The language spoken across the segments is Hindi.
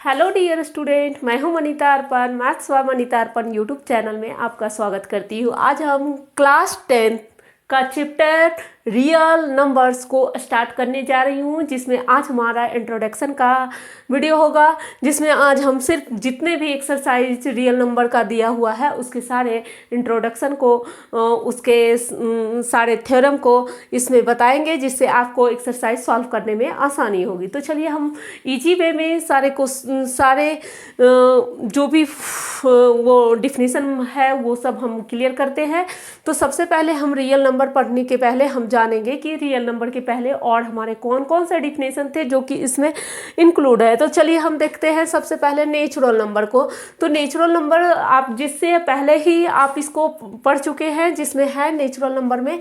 हेलो डियर स्टूडेंट, मैं हूं मनीता अर्पण। मैथ्स व मनीता अर्पण यूट्यूब चैनल में आपका स्वागत करती हूं। आज हम क्लास 10 का चैप्टर रियल नंबर्स को स्टार्ट करने जा रही हूँ, जिसमें आज हमारा इंट्रोडक्शन का वीडियो होगा, जिसमें आज हम सिर्फ जितने भी एक्सरसाइज रियल नंबर का दिया हुआ है उसके सारे इंट्रोडक्शन को, उसके सारे थ्योरम को इसमें बताएंगे, जिससे आपको एक्सरसाइज सॉल्व करने में आसानी होगी। तो चलिए हम इजी वे में सारे जो भी वो डिफिनीशन है वो सब हम क्लियर करते हैं। तो सबसे पहले हम रियल नंबर पढ़ने के पहले हम जानेंगे कि रियल नंबर के पहले और हमारे कौन कौन से डिफिनेशन थे जो कि इसमें इंक्लूड है। तो चलिए हम देखते हैं सबसे पहले नेचुरल नंबर को। तो नेचुरल नंबर आप जिससे पहले ही आप इसको पढ़ चुके हैं, जिसमें है नेचुरल नंबर में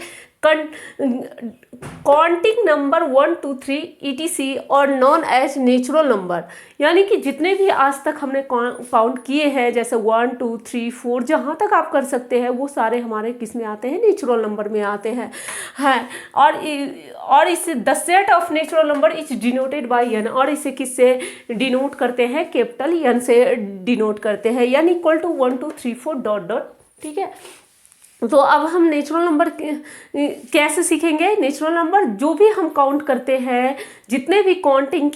काउंटिंग नंबर 1 2 3 ETC और नॉन एज नेचुरल नंबर, यानी कि जितने भी आज तक हमने काउंट किए हैं, जैसे 1 2 3 4 जहाँ तक आप कर सकते हैं, वो सारे हमारे किस में आते हैं? नेचुरल नंबर में आते हैं। और इसे the set of natural number is denoted bye n, और इसे किससे डिनोट करते हैं? कैपिटल n से डिनोट करते हैं, यानी इक्वल टू 1 2 3 4 डॉट डॉट। ठीक है, तो अब हम नेचुरल नंबर कैसे सीखेंगे? नेचुरल नंबर जो भी हम काउंट करते हैं, जितने भी काउंटिंग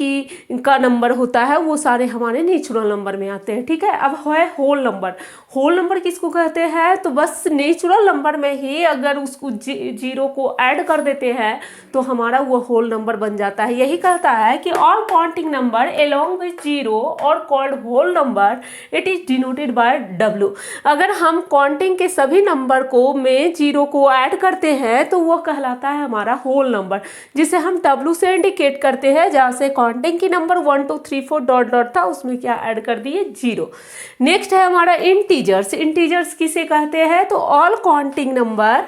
का नंबर होता है, वो सारे हमारे नेचुरल नंबर में आते हैं। ठीक है, अब है होल नंबर। होल नंबर किसको कहते हैं? तो बस नेचुरल नंबर में ही अगर उसको जीरो को ऐड कर देते हैं तो हमारा वो होल नंबर बन जाता है। यही कहता है कि all counting number along with zero are called whole number, it is denoted by W। अगर हम काउंटिंग के सभी नंबर को में जीरो को ऐड करते हैं तो वो कहलाता है हमारा होल नंबर, जिसे हम W से इंडिकेट करते हैं। जहाँ से काउंटिंग की नंबर 1 2 3 4 डॉट डॉट था, उसमें क्या ऐड कर दिए? जीरो। नेक्स्ट है हमारा इंटीजर्स। इंटीजर्स किसे कहते हैं? तो all counting number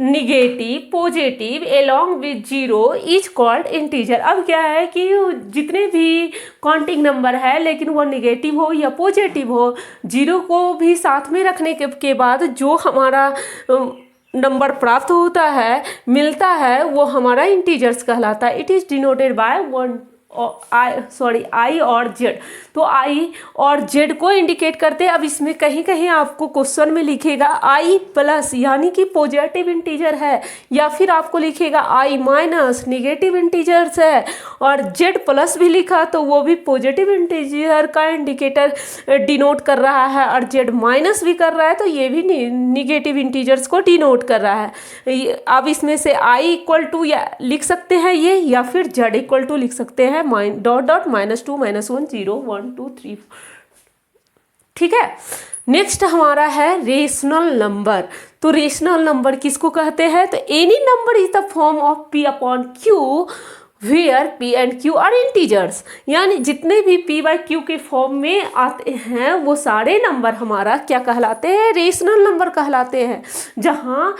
negative positive along with zero is called integer. अब क्या है कि जितने भी काउंटिंग नंबर है, लेकिन वो निगेटिव हो या पॉजिटिव हो, जीरो को भी साथ में रखने के बाद जो हमारा नंबर प्राप्त होता है, मिलता है, वो हमारा इंटीजर्स कहलाता है। इट इज डिनोटेड बाय आई और जेड। तो आई और जेड को इंडिकेट करते हैं। अब इसमें कहीं कहीं आपको क्वेश्चन में लिखेगा आई प्लस, यानी कि पॉजिटिव इंटीजर है, या फिर आपको लिखेगा आई माइनस, निगेटिव इंटीजर्स है, और जेड प्लस भी लिखा तो वो भी पॉजिटिव इंटीजर का इंडिकेटर डिनोट कर रहा है, और जेड माइनस भी कर रहा है तो ये भी निगेटिव इंटीजर्स को डिनोट कर रहा है। अब इसमें से आई इक्वल टू या लिख सकते हैं ये, या फिर जेड इक्वल टू लिख सकते हैं डॉट डॉट -2 -1 0 1 2 3। ठीक है, नेक्स्ट हमारा है रेशनल नंबर। तो रेशनल नंबर किसको कहते हैं? तो any number is the form of P upon Q where P and Q are integers, यानी जितने भी P बाई Q के फॉर्म में आते हैं वो सारे नंबर हमारा क्या कहलाते हैं? रेशनल नंबर कहलाते हैं, जहाँ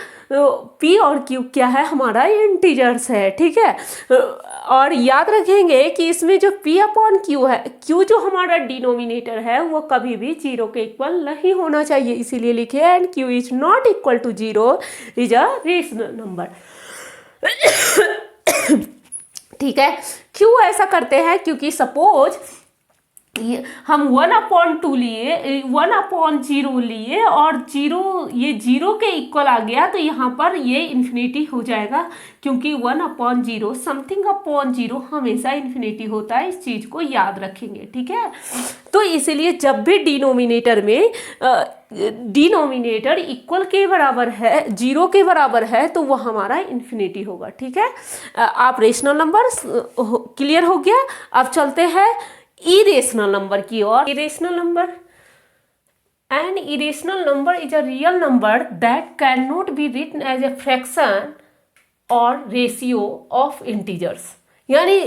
P और Q क्या है? हमारा इंटीजर्स है। ठीक है, और याद रखेंगे कि इसमें जो P अपॉन Q है, Q जो हमारा डिनोमिनेटर है, वो कभी भी जीरो के इक्वल नहीं होना चाहिए, इसीलिए लिखे and Q is not equal to zero is a rational number. ठीक है, क्यों ऐसा करते हैं? क्योंकि सपोज हम 1/2 लिए, 1/0 लिए, और ये जीरो के इक्वल आ गया, तो यहाँ पर ये इन्फिनिटी हो जाएगा, क्योंकि 1/0 समथिंग अपॉन जीरो हमेशा इन्फिनिटी होता है। इस चीज को याद रखेंगे। ठीक है, तो इसीलिए जब भी डिनोमिनेटर इक्वल के बराबर है, जीरो के बराबर है, तो वो हमारा इन्फिनिटी होगा। ठीक है, आप रेशनल नंबर क्लियर हो गया। अब चलते हैं इरेशनल नंबर की ओर। Irrational number, an irrational number is a real number that can not be written as a fraction और रेशियो ऑफ इंटीजर्स, यानी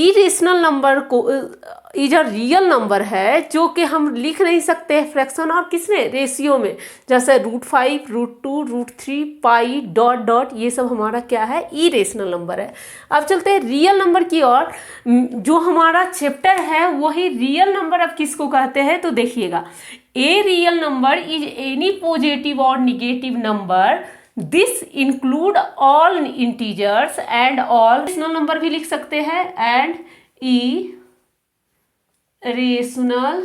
इरेशनल नंबर को इज अ रियल नंबर है जो कि हम लिख नहीं सकते फ्रैक्शन और किसमें? रेशियो में, जैसे √5 √2 √3 पाई डॉट डॉट, ये सब हमारा क्या है? इरेशनल नंबर है। अब चलते हैं रियल नंबर की ओर। जो हमारा चैप्टर है वही रियल नंबर अब किसको कहते हैं? तो देखिएगा, a real number is any positive or negative number, this include all integers and all rational number भी लिख सकते हैं, एंड रेशनल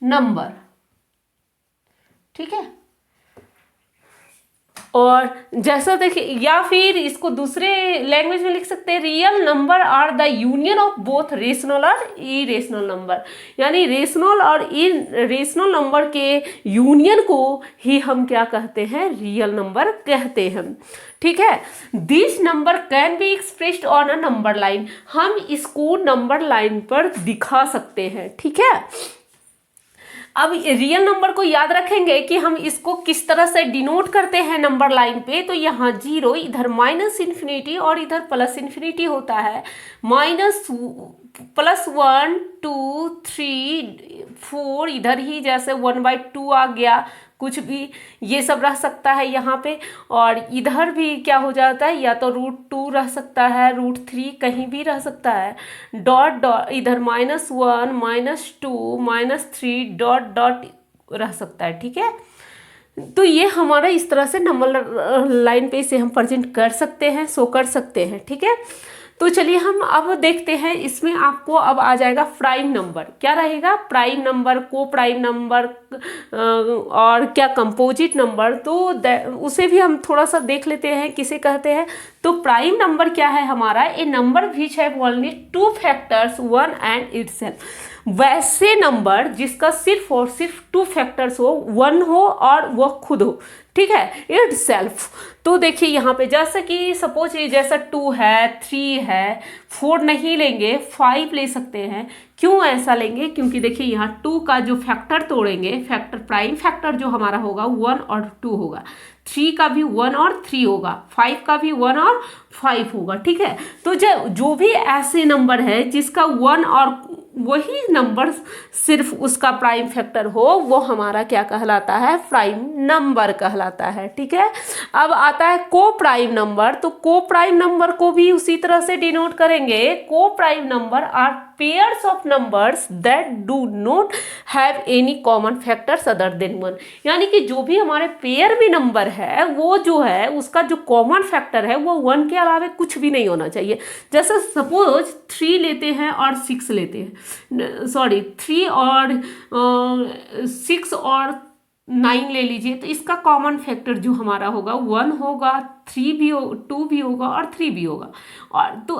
नंबर, ठीक है। और जैसा देखिए, या फिर इसको दूसरे लैंग्वेज में लिख सकते हैं, real number are the union of both rational और इरेशनल नंबर, यानी रेशनल और इरेशनल नंबर के यूनियन को ही हम क्या कहते हैं, रियल नंबर कहते हैं, ठीक है। This number can be expressed on a number line, हम इसको नंबर लाइन पर दिखा सकते हैं, ठीक है। अब रियल नंबर को याद रखेंगे कि हम इसको किस तरह से डिनोट करते हैं नंबर लाइन पे, तो यहाँ 0, इधर -∞ और इधर +∞ होता है, +1 2 3 4, इधर ही जैसे 1/2 आ गया, कुछ भी ये सब रह सकता है यहाँ पे, और इधर भी क्या हो जाता है, या तो √2 रह सकता है, √3 कहीं भी रह सकता है, डॉट डॉट इधर -1 -2 -3 डॉट डॉट रह सकता है, ठीक है। तो ये हमारा इस तरह से नंबर लाइन पे इसे हम प्रेजेंट कर सकते हैं, शो कर सकते हैं, ठीक है। तो चलिए हम अब देखते हैं, इसमें आपको अब आ जाएगा प्राइम नंबर, क्या रहेगा, प्राइम नंबर, को प्राइम नंबर और क्या कंपोजिट नंबर, तो उसे भी हम थोड़ा सा देख लेते हैं किसे कहते हैं। तो प्राइम नंबर क्या है हमारा, a number which have only 2 factors 1 and itself, वैसे नंबर जिसका सिर्फ और सिर्फ 2 फैक्टर्स हो, 1 हो और वह खुद हो, ठीक है, इट सेल्फ। तो देखिए यहाँ पे जैसे कि सपोज जैसा 2 है, 3 है, 4 नहीं लेंगे, 5 ले सकते हैं। क्यों ऐसा लेंगे, क्योंकि देखिए यहाँ 2 का जो फैक्टर तोड़ेंगे, फैक्टर प्राइम फैक्टर जो हमारा होगा 1 और 2 होगा, 3 का भी 1 और 3 होगा, 5 का भी 1 और 5 होगा, ठीक है। तो जो भी ऐसे नंबर है जिसका 1 और वही नंबर सिर्फ उसका प्राइम फैक्टर हो, वो हमारा क्या कहलाता है, प्राइम नंबर कहलाता है, ठीक है। अब आता है को प्राइम नंबर, तो को प्राइम नंबर को भी उसी तरह से डिनोट करेंगे। Coprime number are pairs of numbers that do not have any common factors other than 1, यानी कि जो भी हमारे पेयर में नंबर है, वो जो है उसका जो कॉमन फैक्टर है वो 1 के अलावा कुछ भी नहीं होना चाहिए। जैसे सपोज 3 लेते हैं और 6 लेते हैं, सॉरी 3 और 6 और 9 ले लीजिए, तो इसका कॉमन फैक्टर जो हमारा होगा 1 होगा, 3 भी 2 भी होगा और 3 भी होगा,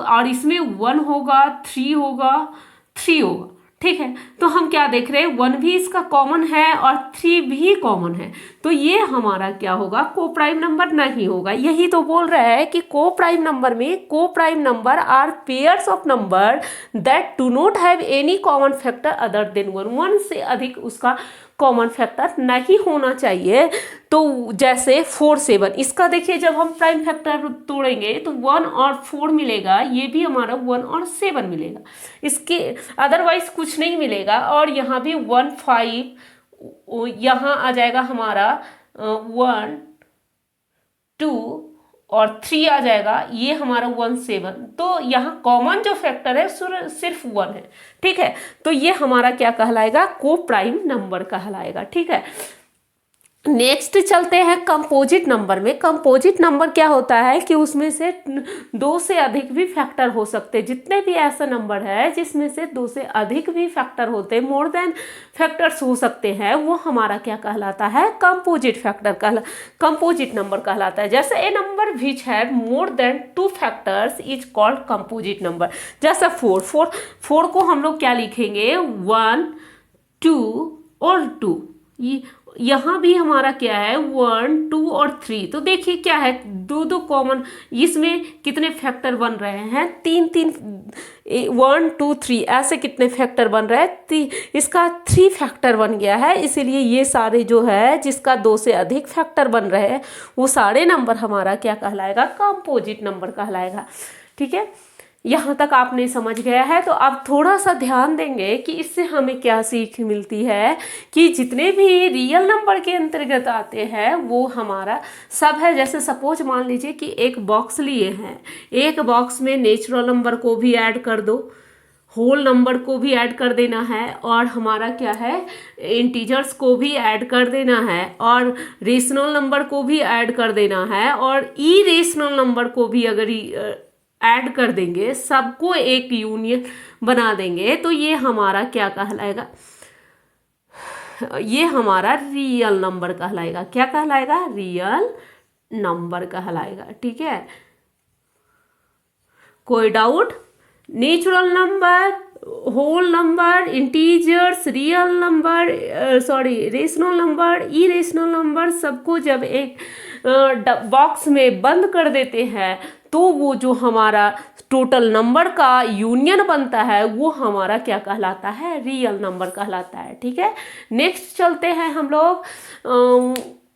और इसमें 1 होगा, 3 होगा, 3 होगा, ठीक है। तो हम क्या देख रहे हैं, 1 भी इसका कॉमन है और 3 भी कॉमन है, तो ये हमारा क्या होगा, को प्राइम नंबर नहीं होगा। यही तो बोल रहा है कि को प्राइम नंबर में, coprime number are pairs of number that do not have any common factor other than 1, 1 से अधिक उसका कॉमन फैक्टर नहीं होना चाहिए। तो जैसे 4 7, इसका देखिए जब हम प्राइम फैक्टर तोड़ेंगे तो 1 और 4 मिलेगा, ये भी हमारा 1 और 7 मिलेगा, इसके अदरवाइज कुछ नहीं मिलेगा। और यहाँ भी 1 5, यहाँ आ जाएगा हमारा 1 2 और 3 आ जाएगा, ये हमारा 1 7, तो यहाँ कॉमन जो फैक्टर है सिर्फ 1 है, ठीक है। तो ये हमारा क्या कहलाएगा, को प्राइम नंबर कहलाएगा, ठीक है। नेक्स्ट चलते हैं कंपोजिट नंबर में। कंपोजिट नंबर क्या होता है कि उसमें से 2 से अधिक भी फैक्टर हो सकते हैं। जितने भी ऐसा नंबर है जिसमें से 2 से अधिक भी फैक्टर होते हैं, मोर देन फैक्टर्स हो सकते हैं, वो हमारा क्या कहलाता है, कंपोजिट कंपोजिट नंबर कहलाता है। जैसे a number which have more than 2 factors is called composite number. जैसे 4 को हम लोग क्या लिखेंगे, 1 2 और 2, यहाँ भी हमारा क्या है 1 2 और 3। तो देखिए क्या है, 2 कॉमन, इसमें कितने फैक्टर बन रहे हैं, 3 1 2 3 ऐसे कितने फैक्टर बन रहे हैं, इसका 3 फैक्टर बन गया है। इसीलिए ये सारे जो है जिसका 2 से अधिक फैक्टर बन रहे हैं वो सारे नंबर हमारा क्या कहलाएगा, कंपोजिट नंबर कहलाएगा, ठीक है। यहाँ तक आपने समझ गया है। तो अब थोड़ा सा ध्यान देंगे कि इससे हमें क्या सीख मिलती है कि जितने भी रियल नंबर के अंतर्गत आते हैं वो हमारा सब है। जैसे सपोज मान लीजिए कि एक बॉक्स लिए हैं, एक बॉक्स में नेचुरल नंबर को भी ऐड कर दो, होल नंबर को भी ऐड कर देना है, और हमारा क्या है इंटीजर्स को भी ऐड कर देना है, और रेशनल नंबर को भी ऐड कर देना है, और इरेशनल नंबर को भी अगर ऐड कर देंगे, सबको एक यूनियन बना देंगे, तो ये हमारा क्या कहलाएगा, ये हमारा रियल नंबर कहलाएगा। क्या कहलाएगा, रियल नंबर कहलाएगा। ठीक है, कोई doubt? Natural number, whole number, integers, real number, rational number, irrational number, सबको जब एक बॉक्स में बंद कर देते हैं तो वो जो हमारा टोटल नंबर का यूनियन बनता है वो हमारा क्या कहलाता है, रियल नंबर कहलाता है। ठीक है, नेक्स्ट चलते हैं हम लोग।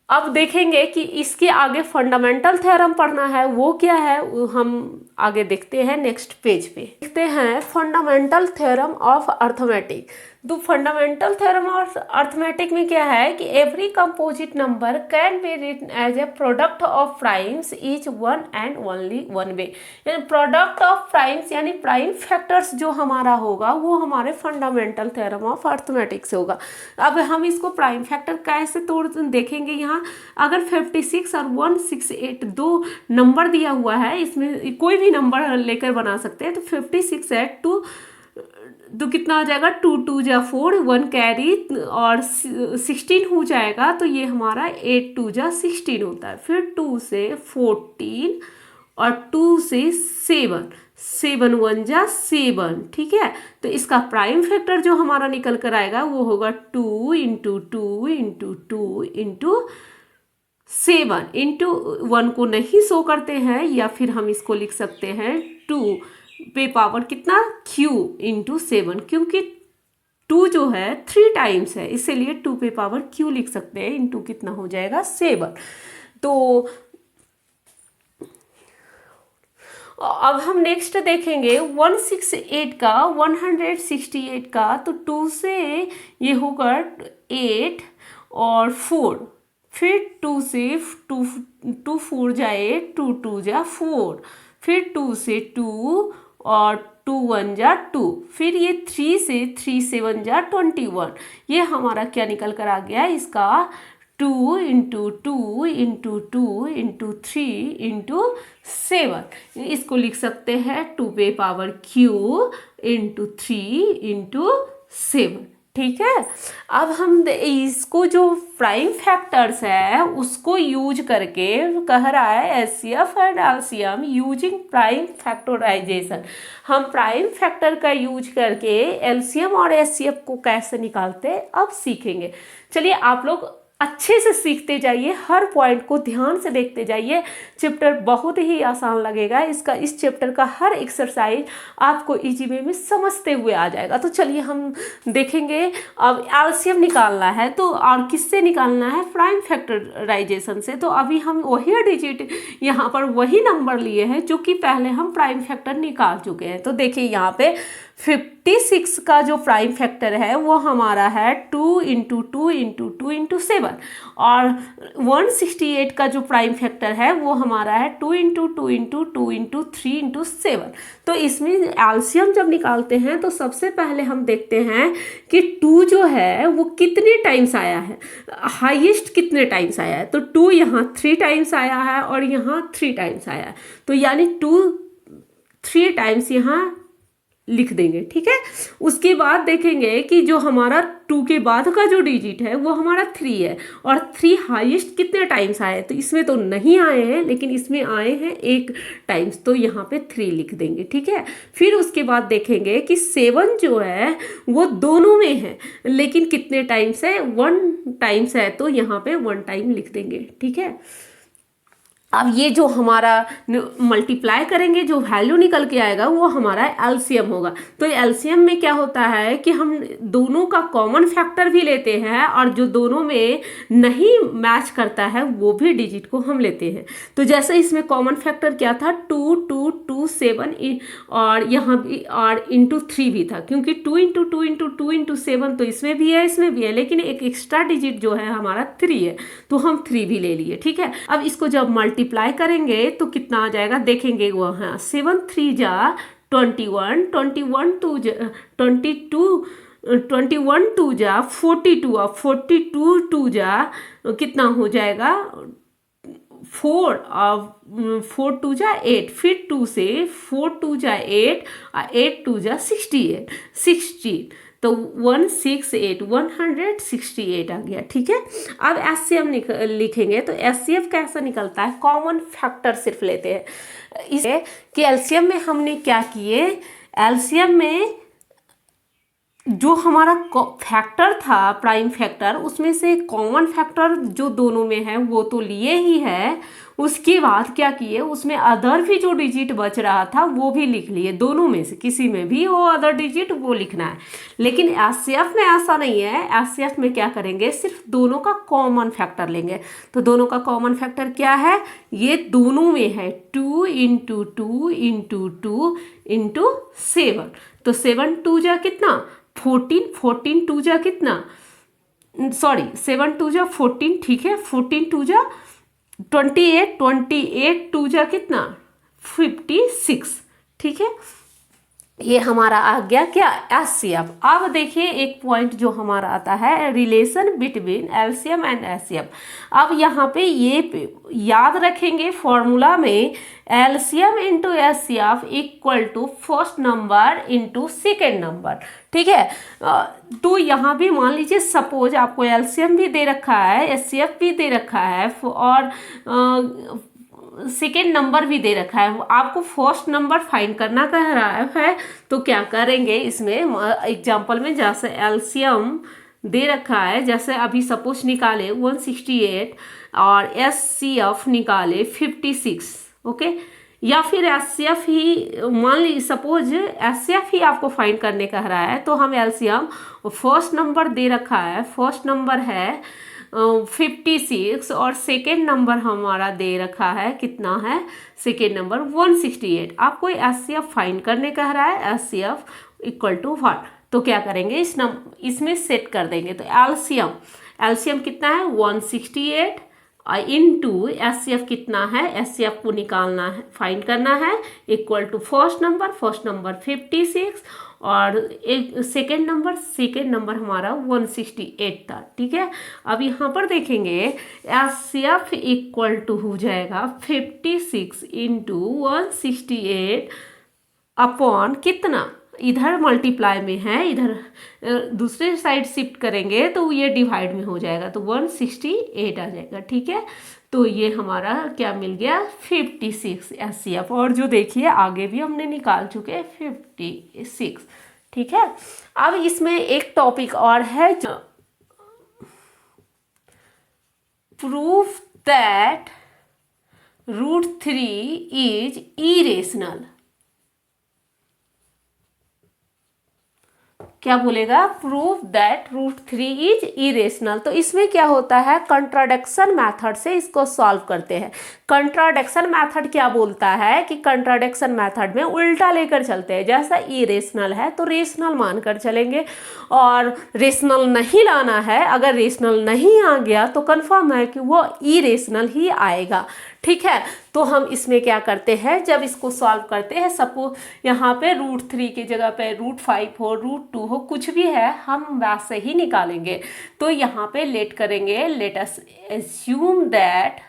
अब देखेंगे कि इसके आगे फंडामेंटल थ्योरम पढ़ना है, वो क्या है वो हम आगे देखते हैं नेक्स्ट पेज पे। देखते हैं फंडामेंटल थ्योरम ऑफ अर्थमेटिक। तो फंडामेंटल थ्योरम ऑफ अर्थमेटिक में क्या है कि every composite number can be written as a product of primes each one and only one way. यानी प्रोडक्ट ऑफ प्राइम्स यानी प्राइम फैक्टर्स जो हमारा होगा वो हमारे फंडामेंटल थ्योरम ऑफ अर्थमेटिक से होगा। अब हम इसको प्राइम फैक्टर कैसे तोड़ देखेंगे। यहाँ अगर 56 और 168 दो नंबर दिया हुआ है, इसमें कोई भी नंबर लेकर बना सकते हैं। तो 56 है तो कितना हो जाएगा, 2 2 जा 4, 1 कैरी और 16 हो जाएगा। तो ये हमारा 8 2 जा 16 होता है। फिर 2 से 14 और 2 से 7, 7 1 जा 7। ठीक है, तो इसका प्राइम फैक्टर जो हमारा निकल कर आएगा वो होगा 2 इंटू 2 इंटू 2 इंटू 7 इंटू 1 को नहीं शो करते हैं, या फिर हम इसको लिख सकते हैं 2 पे पावर कितना, q इंटू 7, क्योंकि 2 जो है 3 टाइम्स है, इसीलिए 2 पे पावर q लिख सकते हैं। इंटू कितना हो जाएगा 7। तो अब हम नेक्स्ट देखेंगे 168 का, 168 का। तो 2 से ये होगा 8 और 4, फिर 2 से 2 4 जाए 2 2 जा 4, फिर 2 से 2 और 2 1 जा 2, फिर ये 3 से 3 7 जा 21। ये हमारा क्या निकल कर आ गया इसका 2 इंटू 2 इंटू 2 इंटू 3 इंटू 7। इसको लिख सकते हैं 2 पे पावर q इंटू 3 इंटू 7। ठीक है, अब हम इसको जो प्राइम फैक्टर्स है उसको यूज करके कह रहा है HCF and LCM using prime factorisation. हम प्राइम फैक्टर का यूज करके एलसीएम और एचसीएफ को कैसे निकालते अब सीखेंगे। चलिए आप लोग अच्छे से सीखते जाइए, हर पॉइंट को ध्यान से देखते जाइए। चैप्टर बहुत ही आसान लगेगा। इस चैप्टर का हर एक्सरसाइज आपको इजी वे में समझते हुए आ जाएगा। तो चलिए हम देखेंगे। अब एलसीएम निकालना है तो और किससे निकालना है, प्राइम फैक्टराइजेशन से। तो अभी हम वही डिजिट यहाँ पर वही नंबर लिए हैं जो कि पहले हम प्राइम फैक्टर निकाल चुके हैं। तो देखिए यहाँ पे 56 का जो प्राइम फैक्टर है वो हमारा है 2 इंटू 2 इंटू 2 इंटू 7, और 168 का जो प्राइम फैक्टर है वो हमारा है 2 इंटू 2 इंटू 2 इंटू 3 इंटू 7। तो इसमें एलसीएम जब निकालते हैं तो सबसे पहले हम देखते हैं कि 2 जो है वो कितने टाइम्स आया है, हाईएस्ट कितने टाइम्स आया है। तो 2 यहाँ 3 टाइम्स आया है और यहाँ 3 टाइम्स आया है, तो यानी 2 3 टाइम्स यहाँ लिख देंगे। ठीक है, उसके बाद देखेंगे कि जो हमारा 2 के बाद का जो डिजिट है वो हमारा 3 है, और 3 हाईएस्ट कितने टाइम्स आए, तो इसमें तो नहीं आए हैं लेकिन इसमें आए हैं 1 टाइम्स, तो यहाँ पे 3 लिख देंगे। ठीक है, फिर उसके बाद देखेंगे कि 7 जो है वो दोनों में है लेकिन कितने टाइम्स है, 1 टाइम्स है, तो यहाँ पे 1 टाइम लिख देंगे। ठीक है, अब ये जो हमारा मल्टीप्लाई करेंगे जो वैल्यू निकल के आएगा वो हमारा एलसीएम होगा। तो एलसीएम में क्या होता है कि हम दोनों का कॉमन फैक्टर भी लेते हैं और जो दोनों में नहीं मैच करता है वो भी डिजिट को हम लेते हैं। तो जैसे इसमें कॉमन फैक्टर क्या था 2 2 2 7 और यहाँ भी और इंटू 3 भी था, क्योंकि 2 इंटू 2 इंटू 2 इंटू 7 तो इसमें भी है इसमें भी है, लेकिन एक एक्स्ट्रा डिजिट जो है हमारा 3 है तो हम 3 भी ले लिए। ठीक है, अब इसको जब मल्टीप्लाई करेंगे तो कितना आ जाएगा देखेंगे, वो हाँ 7 3 जा 21, 21 2 22, 21 2 जा 42, और 42 2 जा कितना हो जाएगा 4 टू जा 8, फिर 2 से 4 टू जा 8, 8 टू जा 68, 16, तो 168, 168 आ गया। ठीक है, अब एचसीएफ लिखेंगे तो एचसीएफ कैसा निकलता है, कॉमन फैक्टर सिर्फ लेते हैं इसे कि एलसीएम में हमने क्या किए, एलसीएम में जो हमारा फैक्टर था प्राइम फैक्टर, उसमें से कॉमन फैक्टर जो दोनों में है वो तो लिए ही है, उसके बाद क्या किए, उसमें अदर भी जो डिजिट बच रहा था वो भी लिख लिए, दोनों में से किसी में भी वो अदर डिजिट वो लिखना है। लेकिन एचसीएफ में ऐसा नहीं है, एचसीएफ में क्या करेंगे, सिर्फ दोनों का कॉमन फैक्टर लेंगे। तो दोनों का कॉमन फैक्टर क्या है, ये दोनों में है 2 इंटू 2 इंटू 2 इंटू 7, तो 7 टू जा कितना 14, 14 टू जा कितना, सॉरी 7 टू जा 14, ठीक है, 14 टू जा 28, 28 टू जा कितना 56, ठीक है, ये हमारा आ गया क्या एचसीएफ। अब देखिए एक पॉइंट जो हमारा आता है, relation between LCM and HCF. अब यहाँ पे ये याद रखेंगे फॉर्मूला में, LCM into HCF equal to first number into second number. ठीक है, तो यहाँ भी मान लीजिए सपोज आपको एलसीएम भी दे रखा है, एचसीएफ भी दे रखा है और सेकेंड नंबर भी दे रखा है, आपको फर्स्ट नंबर फाइंड करना कह रहा है, तो क्या करेंगे इसमें एग्जांपल में, जैसे एलसीएम दे रखा है, जैसे अभी सपोज निकाले 168 और एचसीएफ निकाले 56, ओके, या फिर एचसीएफ ही मान लीजिए, सपोज एचसीएफ ही आपको फाइंड करने कह रहा है, तो हम एलसीएम फर्स्ट नंबर दे रखा है, फर्स्ट नंबर है 56 और सेकेंड नंबर हमारा दे रखा है, कितना है सेकेंड नंबर 168, आपको एचसीएफ फाइंड करने कह रहा है, एचसीएफ इक्वल टू व्हाट, तो क्या करेंगे इसमें सेट कर देंगे, तो एलसीएम कितना है 168 इनटू एचसीएफ कितना है, एचसीएफ को निकालना है, फाइंड करना है, इक्वल टू फर्स्ट नंबर 56 और एक सेकेंड नंबर हमारा 168 था। ठीक है, अब यहाँ पर देखेंगे एचसीएफ इक्वल टू हो जाएगा 56 इंटू 168 अपॉन कितना, इधर मल्टीप्लाई में है, इधर दूसरे साइड शिफ्ट करेंगे तो ये डिवाइड में हो जाएगा, तो 168 आ जाएगा। ठीक है, तो ये हमारा क्या मिल गया 56 एचसीएफ, और जो देखिए आगे भी हमने निकाल चुके 56। ठीक है, अब इसमें एक टॉपिक और है, प्रूफ दैट √3 इज इरेशनल। क्या बोलेगा, प्रूफ दैट √3 इज इरेशनल। तो इसमें क्या होता है, कंट्राडिक्शन मेथड से इसको सॉल्व करते हैं। कंट्राडिक्शन मेथड क्या बोलता है कि कंट्राडिक्शन मेथड में उल्टा लेकर चलते हैं, जैसा इरेशनल है तो रेशनल मानकर चलेंगे, और रेशनल नहीं लाना है, अगर रेशनल नहीं आ गया तो कंफर्म है कि वो इरेशनल ही आएगा। ठीक है, तो हम इसमें क्या करते हैं, जब इसको सॉल्व करते हैं, सपोज यहाँ पे √3 की जगह पे √5 हो, √2 हो, कुछ भी है हम वैसे ही निकालेंगे। तो यहाँ पे लेट करेंगे, let us assume that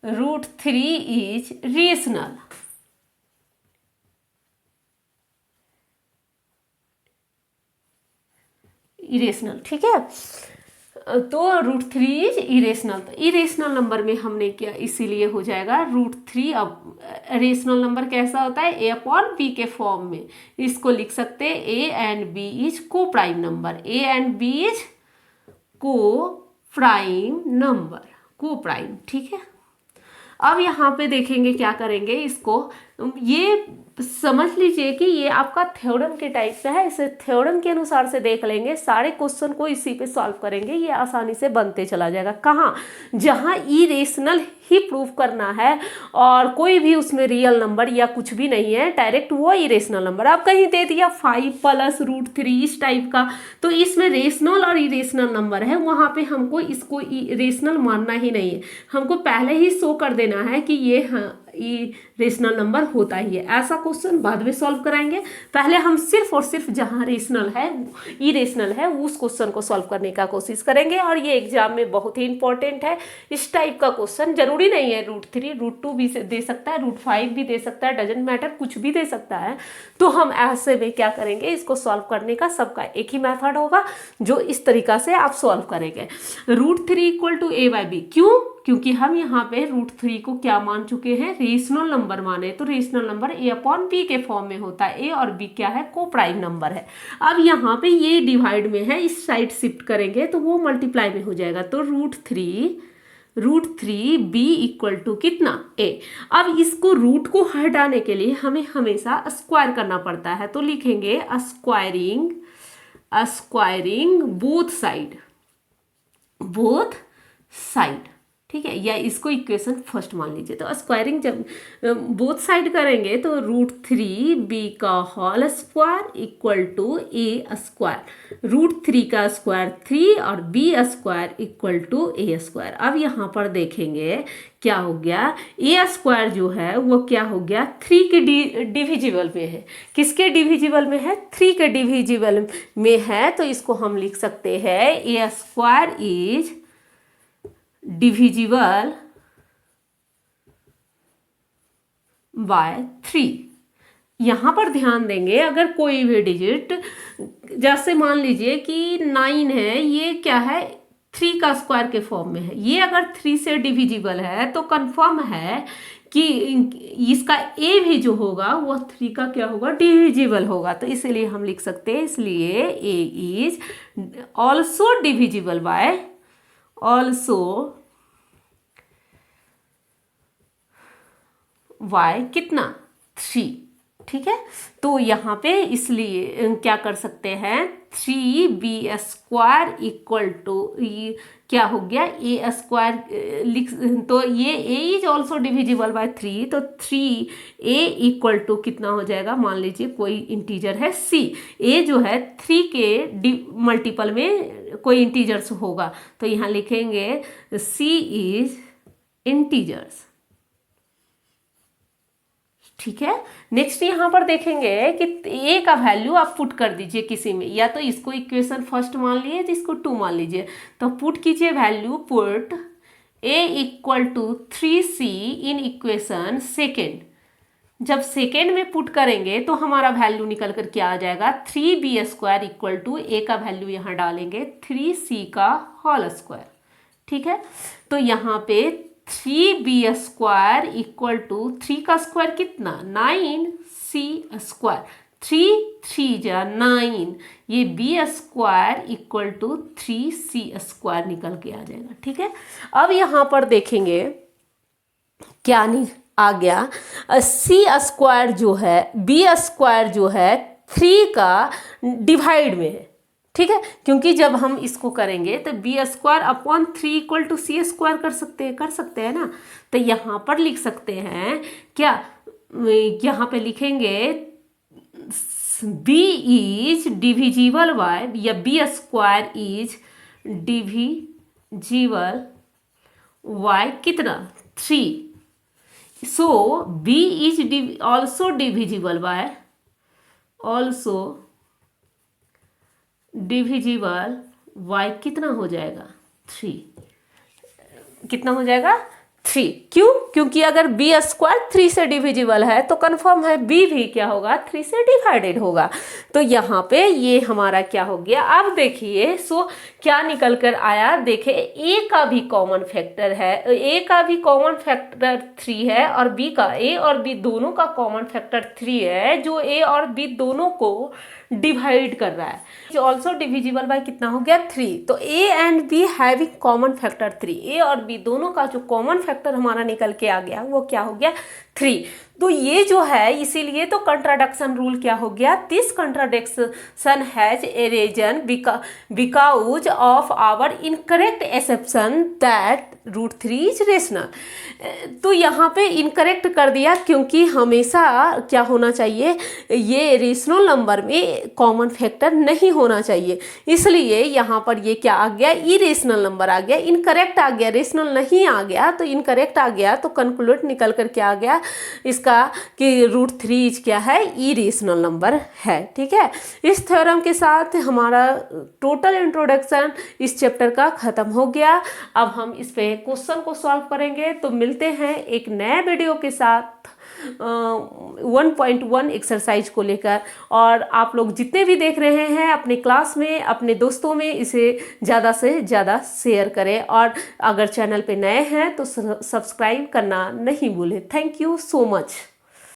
√3 is rational. Irrational, ठीक है, तो √3 इज इरेशनल। तो इरेशनल नंबर में हमने क्या, इसीलिए हो जाएगा √3। अब रेशनल नंबर कैसा होता है, a अपॉन b के फॉर्म में इसको लिख सकते हैं, a एंड b इज को prime number, a and b is को प्राइम नंबर, को प्राइम। ठीक है, अब यहाँ पे देखेंगे क्या करेंगे, इसको ये समझ लीजिए कि ये आपका थ्योरम के टाइप से है, इसे थ्योरम के अनुसार से देख लेंगे, सारे क्वेश्चन को इसी पे सॉल्व करेंगे, ये आसानी से बनते चला जाएगा। कहाँ, जहाँ इरेशनल ही प्रूफ करना है और कोई भी उसमें रियल नंबर या कुछ भी नहीं है, डायरेक्ट वो इरेशनल नंबर। आप कहीं दे दिया 5 प्लस √3 इस टाइप का, तो इसमें रेशनल और इरेशनल नंबर है, वहाँ पे हमको इसको इरेशनल मानना ही नहीं है, हमको पहले ही शो कर देना है कि ये हाँ रेशनल नंबर होता ही है। ऐसा क्वेश्चन बाद में सॉल्व कराएंगे, पहले हम सिर्फ और सिर्फ जहाँ रेशनल है, इरेशनल है, उस क्वेश्चन को सॉल्व करने का कोशिश करेंगे। और ये एग्जाम में बहुत ही इंपॉर्टेंट है। इस टाइप का क्वेश्चन जरूरी नहीं है √3 √2 भी दे सकता है, √5 भी दे सकता है, डजंट मैटर, कुछ भी दे सकता है। तो हम ऐसे में क्या करेंगे, इसको सॉल्व करने का सबका एक ही मेथड होगा जो इस तरीका से आप सॉल्व करेंगे। √3 = a/b, क्यों? क्योंकि हम यहाँ पे √3 को क्या मान चुके हैं, रेशनल नंबर माने, तो रेशनल नंबर a/b के फॉर्म में होता है। a और b क्या है, को प्राइम नंबर है। अब यहाँ पे ये डिवाइड में है, इस साइड शिफ्ट करेंगे तो वो मल्टीप्लाई में हो जाएगा, तो √3 b = कितना, a। अब इसको रूट को हटाने के लिए हमें हमेशा स्क्वायर करना पड़ता है, तो लिखेंगे स्क्वायरिंग बोथ साइड, ठीक है, या इसको इक्वेशन फर्स्ट मान लीजिए। तो स्क्वायरिंग जब बोथ साइड करेंगे तो √3b का होल स्क्वायर = a², √3 का स्क्वायर 3 और b² = a²। अब यहाँ पर देखेंगे क्या हो गया, a² जो है वो क्या हो गया, 3 के डिविजिबल में है। किसके डिविजिबल में है, 3 के डिविजिबल में है। तो इसको हम लिख सकते हैं a² इज डिविजिबल बाय 3। यहाँ पर ध्यान देंगे, अगर कोई भी डिजिट, जैसे मान लीजिए कि 9 है, ये क्या है, 3 का स्क्वायर के फॉर्म में है, ये अगर 3 से डिविजिबल है तो कंफर्म है कि इसका a भी जो होगा वो 3 का क्या होगा, डिविजिबल होगा। तो इसलिए हम लिख सकते हैं, इसलिए a is also divisible by y कितना, 3, ठीक है। तो यहाँ पे इसलिए क्या कर सकते हैं, 3b² = क्या हो गया, a² लिख, तो ये a is also divisible by 3, तो 3a = कितना हो जाएगा, मान लीजिए कोई इंटीजर है c, a जो है 3 के मल्टीपल में कोई इंटीजर्स होगा, तो यहाँ लिखेंगे c इज इंटीजर्स, ठीक है। नेक्स्ट यहाँ पर देखेंगे कि a का वैल्यू आप पुट कर दीजिए किसी में, या तो इसको इक्वेशन फर्स्ट मान लीजिए, तो इसको 2 मान लीजिए, तो पुट कीजिए value, put a = 3c in equation second. जब सेकेंड में पुट करेंगे तो हमारा वैल्यू निकल कर क्या आ जाएगा, 3b² = a का वैल्यू यहाँ डालेंगे 3c का होल स्क्वायर, ठीक है। तो यहाँ पे 3b² = 3 का स्क्वायर कितना, 9c², 3 जा 9, ये b² = 3c² निकल के आ जाएगा, ठीक है। अब यहाँ पर देखेंगे क्या नहीं आ गया, c² जो है, b² जो है 3 का डिवाइड में है, ठीक है, क्योंकि जब हम इसको करेंगे तो b² / 3 = c² कर सकते हैं ना। तो यहाँ पर लिख सकते हैं क्या, यहाँ पे लिखेंगे b इज डिविजिबल बाय, या b² इज डिविजिबल y कितना, 3, सो b is also divisible by, divisible y कितना हो जाएगा, 3, कितना हो जाएगा, 3। क्यों, क्योंकि अगर b² 3 से डिविजिबल है तो कंफर्म है b भी क्या होगा, 3 से डिवाइडेड होगा। तो यहाँ पे ये हमारा क्या हो गया। अब देखिए क्या निकल कर आया, देखे a का भी कॉमन फैक्टर है, a का भी कॉमन फैक्टर 3 है, और b का, a और b दोनों का कॉमन फैक्टर 3 है, जो a और b दोनों को डिवाइड कर रहा है। ऑल्सो डिविजिबल बाय कितना हो गया, 3। तो a and b having common factor 3, a और b दोनों का जो कॉमन फैक्टर हमारा निकल के आ गया वो क्या हो गया, 3। तो ये जो है, इसीलिए तो कंट्राडिक्शन रूल क्या हो गया, this contradiction has arisen because of our incorrect exception that √3 is rational. तो यहाँ पे इनकरेक्ट कर दिया, क्योंकि हमेशा क्या होना चाहिए, ये रेशनल नंबर में कॉमन फैक्टर नहीं होना चाहिए, इसलिए यहाँ पर ये क्या आ गया, इरेशनल नंबर आ गया, इनकरेक्ट आ गया, रेशनल नहीं आ गया, तो इनकरेक्ट आ गया, तो कंक्लूड निकल कर क्या आ गया, इसका कि √3 क्या है, इरेशनल नंबर है। ठीक है, इस थ्योरम के साथ हमारा टोटल इंट्रोडक्शन इस चैप्टर का ख़त्म हो गया। अब हम इस पे क्वेश्चन को सॉल्व करेंगे। तो मिलते हैं एक नए वीडियो के साथ 1.1 एक्सरसाइज को लेकर। और आप लोग जितने भी देख रहे हैं अपने क्लास में, अपने दोस्तों में इसे ज़्यादा से ज़्यादा शेयर करें। और अगर चैनल पे नए हैं तो सब्सक्राइब करना नहीं भूलें। Thank you so much.